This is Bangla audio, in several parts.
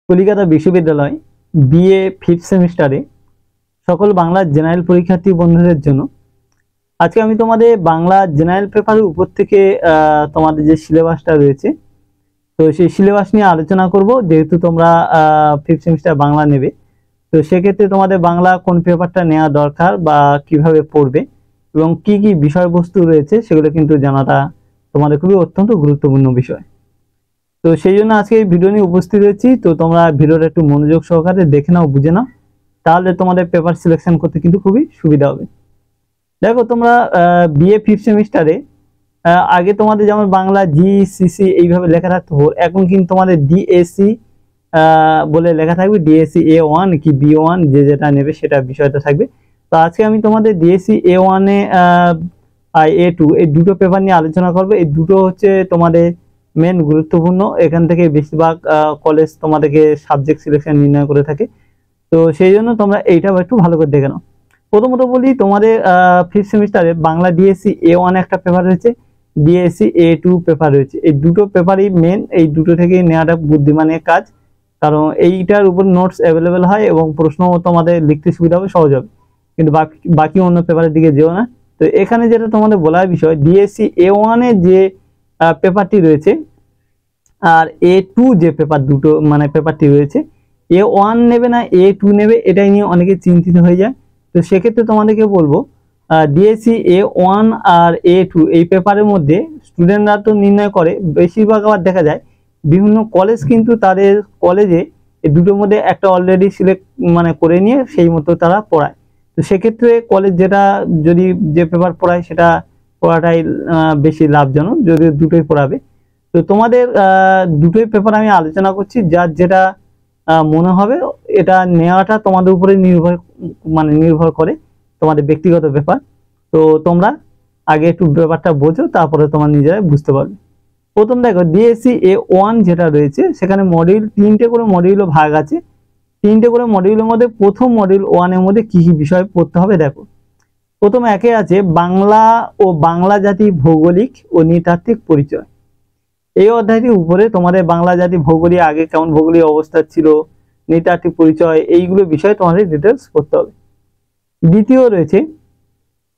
কলিকাতা বিশ্ববিদ্যালয় বিএ 5th সেমিস্টারে সকল বাংলা জেনারেল পরীক্ষার্থী বন্ধুদের জন্য আজকে আমি তোমাদের বাংলা জেনারেল পেপারের উপর থেকে তোমাদের যে সিলেবাসটা রয়েছে তো সেই সিলেবাস নিয়ে আলোচনা করব। যেহেতু তোমরা 5th সেমিস্টার বাংলা নেবে, তো সেক্ষেত্রে তোমাদের বাংলা কোন পেপারটা নেওয়া দরকার বা কিভাবে পড়বে এবং কি কি বিষয়বস্তু রয়েছে সেগুলো কিন্তু জানাটা তোমাদের খুবই অত্যন্ত গুরুত্বপূর্ণ বিষয়। তো সেই জন্য আজকে এই ভিডিও নিয়ে উপস্থিত হয়েছি। তো তোমরা ভিডিওটা একটু মনোযোগ সহকারে দেখে নাও, বুঝে নাও, তাহলে তোমাদের পেপার সিলেকশন করতে কিন্তু খুবই সুবিধা হবে। দেখো, তোমরা বিএ 5th সেমিস্টারে আগে তোমাদের যেমন বাংলা জিসিসি এইভাবে লেখা থাকতো, এখন কিন্তু তোমাদের ডিএসসি বলে লেখা থাকবে। ডিএসসি A1 কি B1 যে যেটা নেবে সেটা বিষয়টা থাকবে। তো আজকে আমি তোমাদের ডিএসসি A1 এ A2 এই দুটো পেপার নিয়ে আলোচনা করবো। এই দুটো হচ্ছে তোমাদের মেন গুরুত্বপূর্ণ। এখান থেকে বেশিরভাগ কলেজ তোমাদেরকে সাবজেক্ট সিলেকশন নির্ণয় করে থাকে। তো সেই জন্য তোমরা এইটাও একটু ভালো করে দেখে নাও। প্রথমত বলি, তোমাদের 5th সেমিস্টারে বাংলা ডিএসসি A1 একটা পেপার রয়েছে, ডিএসসি A2 পেপার রয়েছে। এই দুটো পেপারই মেন, এই দুটো থেকে নেওয়াটা বুদ্ধিমানের কাজ, কারণ এইটার উপর নোটস অ্যাভেলেবেল হয় এবং প্রশ্ন তোমাদের লিখতে সুবিধা হবে, সহজ হবে। কিন্তু বাকি অন্য পেপারের দিকে যেও না। তো এখানে যেটা তোমাদের বলার বিষয়, ডিএসসি A1 এর যে পেপারটি রয়েছে আর A2 যে পেপার দুটো মানে পেপারটি রয়েছে, A1 নেবে না A2 নেবে এটাই নিয়ে অনেকে চিন্তিত হয়ে যায়। তো সেক্ষেত্রে তোমাদেরকে বলবো, ডিএসসি A1 আর A2 এই পেপারের মধ্যে স্টুডেন্টরা তো নির্ণয় করে, বেশিরভাগ আবার দেখা যায় বিভিন্ন কলেজ কিন্তু তাদের কলেজে এই দুটোর মধ্যে একটা অলরেডি সিলেক্ট মানে করে নিয়ে সেই মতো তারা পড়ায়। তো সেক্ষেত্রে কলেজ যেটা যদি যে পেপার পড়ায় সেটা পড়াটাই বেশি লাভজনক, যদি দুটোই পড়াবে। তো তোমাদের দুটোই পেপার আমি আলোচনা করছি, যার যেটা মনে হবে এটা নেওয়াটা তোমাদের উপরে নির্ভর করে, তোমাদের ব্যক্তিগত ব্যাপার। তো তোমরা আগে একটু ব্যাপারটা বোঝো, তারপরে তোমার নিজেরাই বুঝতে পারবে। প্রথম দেখো, ডিএসসি A1 যেটা রয়েছে সেখানে মডিউল 3টে করে মডিউলও ভাগ আছে। 3টে করে মডিউলের মধ্যে প্রথম মডিউল 1 এর মধ্যে কি কি বিষয় পড়তে হবে দেখো। প্রথম একে আছে বাংলা ও বাংলা জাতি ভৌগোলিক ও নৃতাত্ত্বিক পরিচয়। এই অধ্যায়টির উপরে তোমাদের বাংলা জাতি ভৌগোলিক আগে কেমন ভৌগোলিক অবস্থা ছিল, নৃতাত্ত্বিক পরিচয়, এইগুলো বিষয়ে তোমাদের ডিটেলস পড়তে হবে। দ্বিতীয় রয়েছে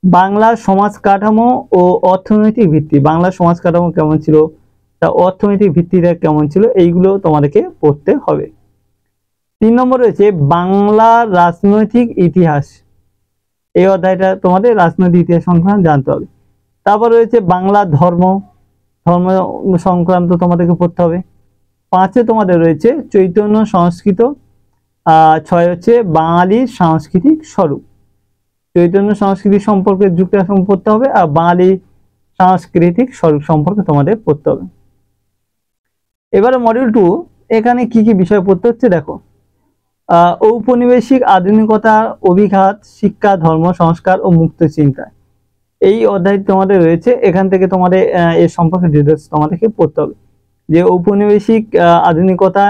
বাংলা সমাজ কাঠামো ও অর্থনৈতিক ভিত্তি। বাংলা সমাজ কাঠামো কেমন ছিল, তা অর্থনৈতিক ভিত্তিটা কেমন ছিল, এইগুলো তোমাদেরকে পড়তে হবে। 3 নম্বর রয়েছে বাংলা রাজনৈতিক ইতিহাস। এই অধ্যায়টা তোমাদের রাজনৈতিক ইতিহাস সংক্রান্ত জানতে হবে। তারপর রয়েছে বাংলা ধর্ম সংক্রান্ত তোমাদেরকে পড়তে হবে। 5 তোমাদের রয়েছে চৈতন্য সংস্কৃত। 6 হচ্ছে বাঙালির সাংস্কৃতিক স্বরূপ। চৈতন্য সংস্কৃতি সম্পর্কে যুক্তাসম পড়তে হবে, আর বাঙালি সাংস্কৃতিক স্বরূপ সম্পর্কে তোমাদের পড়তে হবে। এবারে মডিউল 2, এখানে কি কি বিষয় পড়তে হচ্ছে দেখো। ঔপনিবেশিক আধুনিকতা, অভিঘাত, শিক্ষা, ধর্ম সংস্কার ও মুক্ত চিন্তা, এই অধ্যায় তোমাদের রয়েছে। এখান থেকে তোমাদের এর সম্পর্কে ডিটেলস তোমাদেরকে পড়তে হবে, যে ঔপনিবেশিক আধুনিকতা,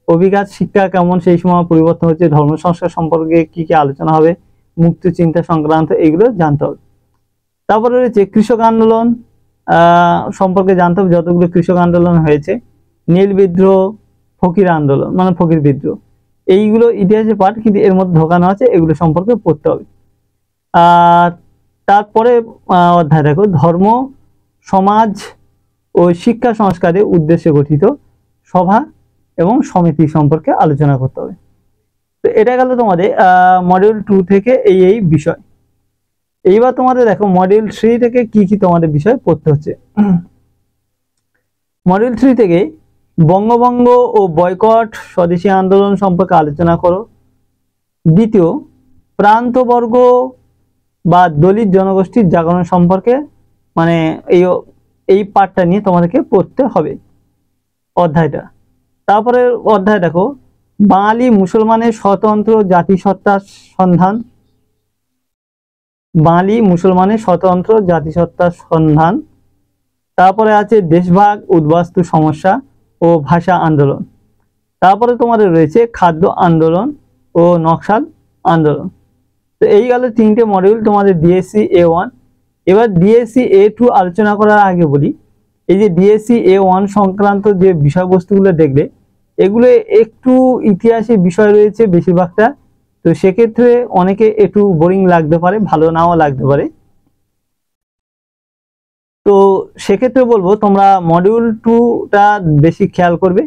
অভিঘাত, শিক্ষা কেমন সেই সময় পরিবর্তন হচ্ছে, ধর্ম সংস্কার সম্পর্কে কি কি আলোচনা হবে, মুক্ত চিন্তা সংক্রান্ত এইগুলো জানতে হবে। তারপরে রয়েছে কৃষক আন্দোলন সম্পর্কে জানতে হবে, যতগুলো কৃষক আন্দোলন হয়েছে, নীল বিদ্রোহ, ফকির আন্দোলন মানে ফকির বিদ্রোহ, এইগুলো ইতিহাসের পাঠ, কিন্তু এর মধ্যে ঢোকানো আছে, এগুলো সম্পর্কে পড়তে হবে। তারপরে অধ্যায় দেখো ধর্ম, সমাজ ও শিক্ষা সংস্কারের উদ্দেশ্যে গঠিত সভা এবং সমিতি সম্পর্কে আলোচনা করতে হবে। তো এটা গেল তোমাদের মডিউল 2 থেকে এই বিষয়। এইবার তোমাদের দেখো মডিউল 3 থেকে কি কি তোমাদের বিষয় পড়তে হচ্ছে। মডিউল 3 থেকে বঙ্গভঙ্গ ও বয়কট স্বদেশী আন্দোলন সম্পর্কে আলোচনা করো। দ্বিতীয়, প্রান্তবর্গ বা দলিত জনগোষ্ঠীর জাগরণ সম্পর্কে মানে এই পার্টটা নিয়ে তোমাদেরকে পড়তে হবে অধ্যায়টা। তারপরে অধ্যায় দেখো বাঙালি মুসলমানের স্বতন্ত্র জাতিসত্তার সন্ধান। বাঙালি মুসলমানের স্বতন্ত্র জাতিসত্তার সন্ধান। তারপরে আছে দেশভাগ, উদ্বাস্তু সমস্যা ও ভাষা আন্দোলন। তারপরে তোমাদের রয়েছে খাদ্য আন্দোলন ও নকশাল আন্দোলন। তো এই গেল 3টে মডিউল তোমাদের ডিএসসি A1। এবার ডিএসসি A2 আলোচনা করার আগে বলি, এই যে ডিএসসি A1 সংক্রান্ত যে বিষয়বস্তুগুলো দেখবে এগুলো একটু ইতিহাসের বিষয় রয়েছে বেশিরভাগটা, তো সেক্ষেত্রে অনেকে একটু বোরিং লাগতে পারে, ভালো নাও লাগতে পারে। তো সেক্ষেত্রে বলবো তোমরা মডিউল 2টা বেশি খেয়াল করবে।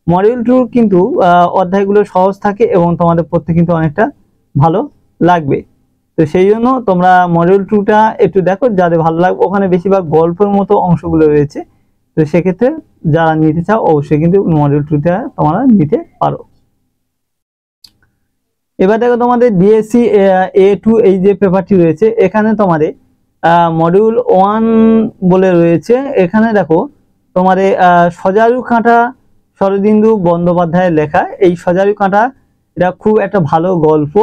মডিউল 2 কিন্তু অধ্যায়গুলো সহজ থাকে এবং তোমাদের পড়তে কিন্তু অনেকটা ভালো লাগবে। তো সেই জন্য তোমরা মডিউল 2টা একটু দেখো, যাদের ভালো লাগবে। ওখানে বেশিরভাগ গল্পের মতো অংশগুলো রয়েছে, তো সেক্ষেত্রে যারা নিতে চাও অবশ্যই কিন্তু মডিউল 2টা তোমরা নিতে পারো। এবার দেখো তোমাদের ডিএসসি A2 এই যে পেপারটি রয়েছে, এখানে তোমাদের মডিউল 1 বলে রয়েছে। এখানে দেখো তোমাদের সজারু কাঁটা শরদিন্দু বন্দ্যোপাধ্যায়ের লেখা এই সজারু কাঁটা, এটা খুব একটা ভালো গল্প।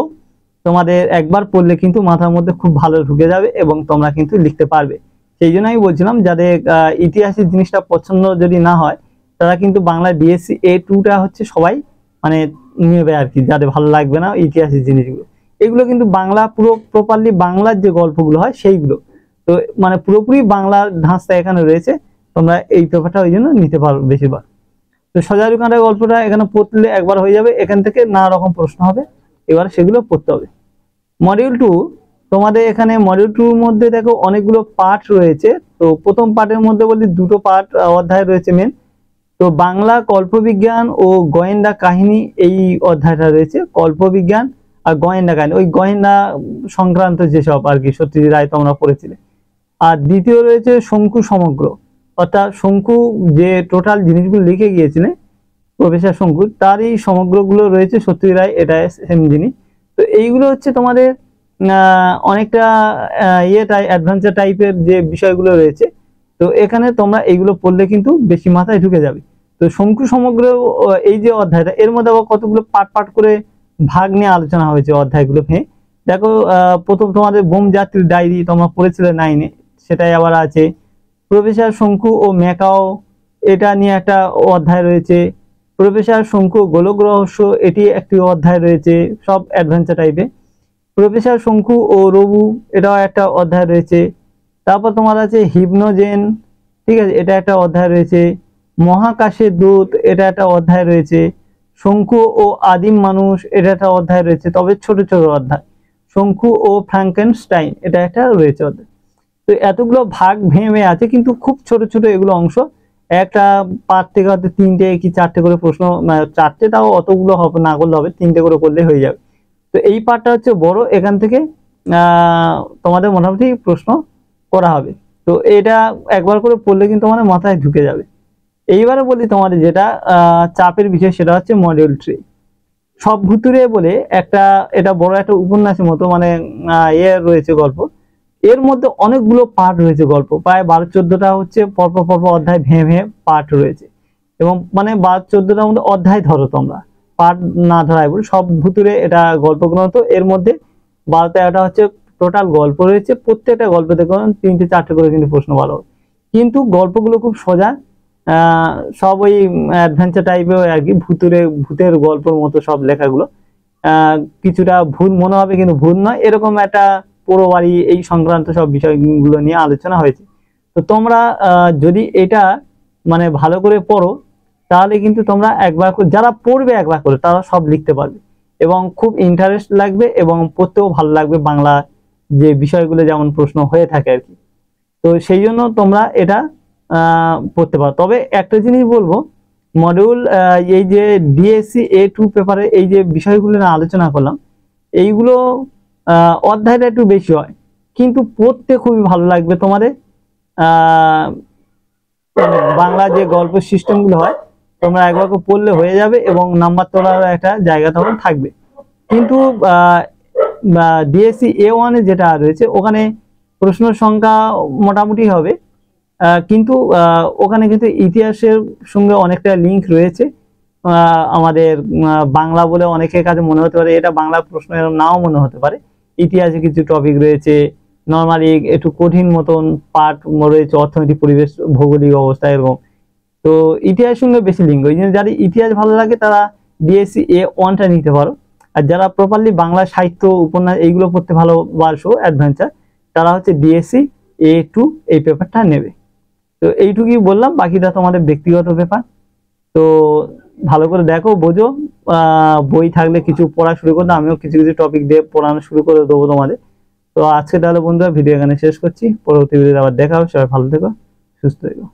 তোমাদের একবার পড়লে কিন্তু মাথার মধ্যে খুব ভালো ঢুকে যাবে এবং তোমরা কিন্তু লিখতে পারবে। সেই জন্য আমি বলছিলাম, যাদের ইতিহাসের জিনিসটা পছন্দ যদি না হয়, তারা কিন্তু বাংলা ডিএসসি A2টা হচ্ছে সবাই মানে নেবে আর কি, যাদের ভালো লাগবে না ইতিহাসের জিনিসগুলো। এগুলো কিন্তু বাংলা পুরো প্রপারলি বাংলার যে গল্পগুলো হয় সেইগুলো, তো মানে পুরোপুরি বাংলার ধাঁচটা এখানে রয়েছে। তোমরা এই পেপারটা ওই জন্য নিতে পারো বেশিরভাগ। তো সজারু কাঁটার গল্পটা এখানে পড়লে একবার হয়ে যাবে, এখান থেকে নানা রকম প্রশ্ন হবে, এবার সেগুলো পড়তে হবে। মডিউল 2 তোমাদের এখানে মডিউল 2 এর মধ্যে দেখো অনেকগুলো পার্ট রয়েছে। তো প্রথম পার্টের মধ্যে বলি দুটো পার্ট অধ্যায় রয়েছে মেন। তো বাংলা কল্পবিজ্ঞান ও গোয়েন্দা কাহিনী এই অধ্যায়টা রয়েছে, কল্পবিজ্ঞান আর গোয়েন্দা কাহিনী, ওই গোয়েন্দা সংক্রান্ত যেসব আর কি সত্যজিৎ রায় তোমরা পড়েছিলে। আর দ্বিতীয় রয়েছে শঙ্কু সমগ্র, অর্থাৎ শঙ্কু যে টোটাল জিনিসগুলো লিখে গিয়েছিলেন প্রফেসর শঙ্কু, তারই সমগ্রগুলো রয়েছে সত্যজিৎ রায়, এটা সেম জিনিস। তো এইগুলো হচ্ছে তোমাদের অনেকটা অ্যাডভেঞ্চার টাইপের যে বিষয়গুলো রয়েছে। তো এখানে তোমরা এইগুলো পড়লে কিন্তু বেশি মাথায় ঢুকে যাবে। তো শঙ্কু সমগ্র এই যে অধ্যায়টা, এর মধ্যে আবার কতগুলো পার্ট পার্ট করে ভাগ নিয়ে আলোচনা হয়েছে অধ্যায়গুলো। হ্যাঁ দেখো, প্রথম তোমাদের বোম যাত্রীর ডায়েরি তোমরা পড়েছিলে 9-এ, সেটাই আবার আছে। প্রফেসর শঙ্কু ও ম্যাকাও, এটা নিয়ে একটা অধ্যায় রয়েছে। প্রফেসর শঙ্কু গোলক রহস্য, এটি একটি অধ্যায় রয়েছে, সব অ্যাডভেঞ্চার টাইপের। প্রফেসর শঙ্কু ও রবু, এটাও একটা অধ্যায় রয়েছে। তারপর তোমার আছে হিপনোজেন, ঠিক আছে, এটা একটা অধ্যায় রয়েছে। মহাকাশের দূত, এটা একটা অধ্যায় রয়েছে। শঙ্কু ও আদিম মানুষ, এটা একটা অধ্যায় রয়েছে, তবে ছোট ছোট অধ্যায়। শঙ্কু ও ফ্র্যাঙ্কেনস্টাইন, এটা একটা রয়েছে অধ্যায়। তো এতগুলো ভাগ ভেঙে আছে, কিন্তু খুব ছোট ছোট এগুলো অংশ। একটা পার্ট থেকে হয়তো 3টে কি 4টে করে প্রশ্ন, 4টে তাও অতগুলো হবে না, করলে হবে 3টে করে করলে হয়ে যাবে। তো এই পার্টটা হচ্ছে বড়, এখান থেকে তোমাদের মোটামুটি প্রশ্ন করা হবে। তো এটা একবার করে পড়লে কিন্তু তোমাদের মাথায় ঢুকে যাবে। এইবারে বলি তোমাদের যেটা চাপের বিষয়, সেটা হচ্ছে মডিউল 3 সব ভুতুরে বলে একটা, এটা বড় একটা উপন্যাসের মতো মানে রয়েছে গল্প। এর মধ্যে অনেকগুলো পার্ট রয়েছে, গল্প প্রায় 12-14টা হচ্ছে পরপর পরপর অধ্যায় ভেঙে ভেঙে পার্ট রয়েছে। এবং মানে 12-14টার মধ্যে অধ্যায় ধরো তোমরা, পার্ট না ধরাই বলি, সব ভুতুরে এটা গল্প গ্রন্থ। এর মধ্যে 12-13টা হচ্ছে টোটাল গল্প রয়েছে। প্রত্যেকটা গল্প থেকে 3-4টে করে কিন্তু প্রশ্ন ভালো, কিন্তু গল্পগুলো খুব সোজা, সব ওই অ্যাডভেঞ্চার টাইপের আর কি, ভূতের গল্পের মতো সব লেখাগুলো। কিছুটা ভুল মনে হবে কিন্তু ভুল নয়, এরকম একটা পুরো বাড়ি এই সংক্রান্ত সব বিষয়গুলো নিয়ে আলোচনা হয়েছে। তো তোমরা যদি এটা মানে ভালো করে পড়ো, তাহলে কিন্তু তোমরা একবার করে, যারা পড়বে একবার করে, তারা সব লিখতে পারবে এবং খুব ইন্টারেস্ট লাগবে এবং পড়তেও ভালো লাগবে, বাংলা যে বিষয়গুলো যেমন প্রশ্ন হয়ে থাকে আর কি। তো সেই জন্য তোমরা এটা পড়তে পারো। তবে একটা জিনিস বলবো, মডিউল এই যে ডিএসসি A2 পেপারে এই যে বিষয়গুলো নিয়ে আলোচনা করলাম, এইগুলো অধ্যায়টা একটু বেশি হয়, কিন্তু পড়তে খুবই ভালো লাগবে তোমাদের। বাংলা যে গল্প সিস্টেমগুলো হয়, তোমরা একবার পড়লে হয়ে যাবে এবং নাম্বার তোলার একটা জায়গা তখন থাকবে। কিন্তু ডিএসসি A1 এ যেটা রয়েছে, ওখানে প্রশ্নের সংখ্যা মোটামুটি হবে, কিন্তু ওখানে কিন্তু ইতিহাসের সঙ্গে অনেকটা লিঙ্ক রয়েছে। আমাদের বাংলা বলে অনেকের কাছে মনে হতে পারে এটা বাংলা প্রশ্ন, এরকম নাও মনে হতে পারে। ইতিহাসে কিছু টপিক রয়েছে, নর্মালি একটু কঠিন মতন পার্ট রয়েছে, অর্থনৈতিক, পরিবেশ, ভৌগোলিক অবস্থা, এরকম। তো ইতিহাসের সঙ্গে বেশি লিঙ্ক, ওই জন্য যারা ইতিহাস ভালো লাগে তারা ডিএসসি A1টা নিতে পারো। আর যারা প্রপারলি বাংলা সাহিত্য, উপন্যাস এইগুলো পড়তে ভালোবাসো অ্যাডভেঞ্চার, তারা হচ্ছে ডিএসসি A2 এই পেপারটা নেবে। তো এইটুকুই বললাম, বাকিটা তোমাদের ব্যক্তিগত ব্যাপার। তো ভালো করে দেখো, বোঝো। বই থাকলে কিছু পড়া শুরু করো, আমিও কিছু কিছু টপিক দিয়ে পড়ানো শুরু করে দেবো তোমাদের। তো আজকে তাহলে বন্ধুরা ভিডিও এখানে শেষ করছি, পরবর্তী ভিডিওতে আবার দেখা হবে। সবাই ভালো থেকো, সুস্থ থেকো।